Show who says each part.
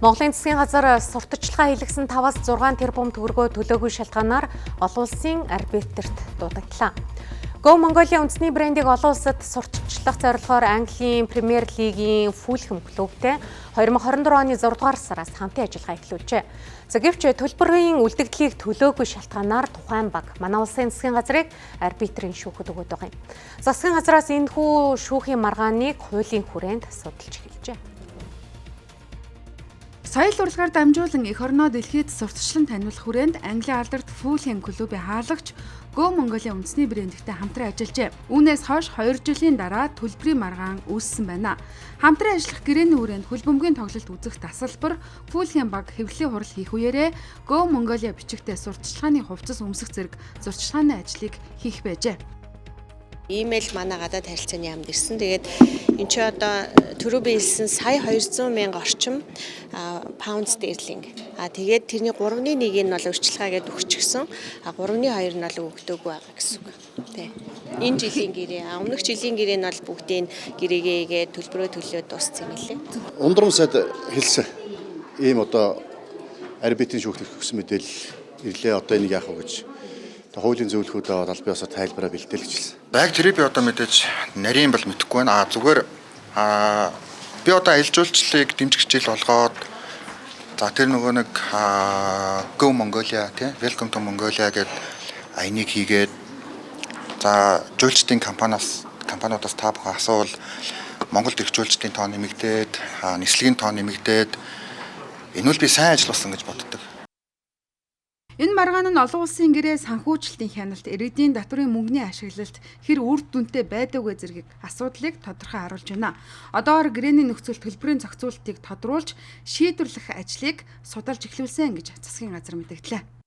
Speaker 1: Монголын засгийн газар сурталчилгаа хийлгэсэн 5-6 тэрбум төгрөгөө төлөөгүй шалтгаанаар олон улсын арбитрт дуудаглаа. Go Mongolia үндэсний брендийг олон улсад сурталчлах зорилгоор Английн Премьер Лигийн Фулхэм клубтэй 2024 оны 6 дугаар сараас хамтын ажиллагаа эхлүүлжээ. Гэвч төлбөрийн үлдэгдлийг төлөөгүй шалтгаанаар тухайн баг манай улсын засгийн газрыг арбитрийн шүүхэд өгöd байгаа юм. Засгийн газраас энэхүү шүүхийн маргааныг хуулийн хүрээнд судалж эхэлжээ.
Speaker 2: Соёл урлагаар дамжуулан эх орноо дэлхийд сурталчлан таниулах хүрээнд Английн алдарт Фулхэм клубын хаалгач Go Mongolia үндэсний брэндтэй хамтран ажиллажээ. Үүнээс хойш 2 жилийн дараа төлбөрийн маргаан үүссэн байна. Хамтран ажиллах гэрээний хүрээнд хөлбөмбөгийн тоглолт үзэх тасалбар Фулхэм баг хэвлэлийн хурал хийх үеэрээ Go Mongolia бичигтэй сурталчилгааны хувцас өмсөх зэрэг сурталчилгааны ажлыг хийх байжээ.
Speaker 3: Имэйл манай гадаад харилцааны яамд ирсэн. Тэгээд эн чи одоо түрүү би хэлсэн сая 200 мянга орчим паунд стерлинг. Тэгээд тэрний 3-ны 1-ийг нь бол урьдчилгаагээд өгчихсөн. 3-ны 2 нь бол өгдөөгүй байгаа гэсэн үг. Тэ. Энэ жилийн гэрээ, өмнөх жилийн гэрээ нь бол бүгдийн гэрээгээ төлбөрөө төлөөд дууссан юм лээ.
Speaker 4: Ундрам сайд хэлсэн. Ийм одоо арбитрийн шүүхт өгсөн мэдээлэл ирлээ. Одоо энийг яах вэ гэж. Хуулийн зөвлөхөдөө бол би бас тайлбараа бэлдээл гэж хэлсэн.
Speaker 5: Яг тэрийг би одоо мэдээж нарийн бол мэдэхгүй байна. Зүгээр би одоо аялал жуулчлалыг дэмжих хичээл болгоод за тэр нөгөө нэг Go Mongolia тий Welcome to Mongolia гэдэг айныг хийгээд за жуулчдын компаниудаас та бүхэн асуувал Монголд ирэх жуулчдын тоо нэмэгдээд нислэгийн тоо нэмэгдээд энэ үл би сайн ажилласан гэж боддог.
Speaker 2: Энэ маргаан нь олон улсын гэрээ санхүүжилтийн хяналт, иргэдийн татврын мөнгөний ашиглалт хэр үр дүнтэй байдаггүй зэргийг асуудлыг тодорхой харуулж байна. Одоор гэрээний нөхцөл төлбөрийн зохицуултыг тодруулж шийдвэрлэх ажлыг судалж эхлүүлсэн гэж засгийн газар мэдгдлээ.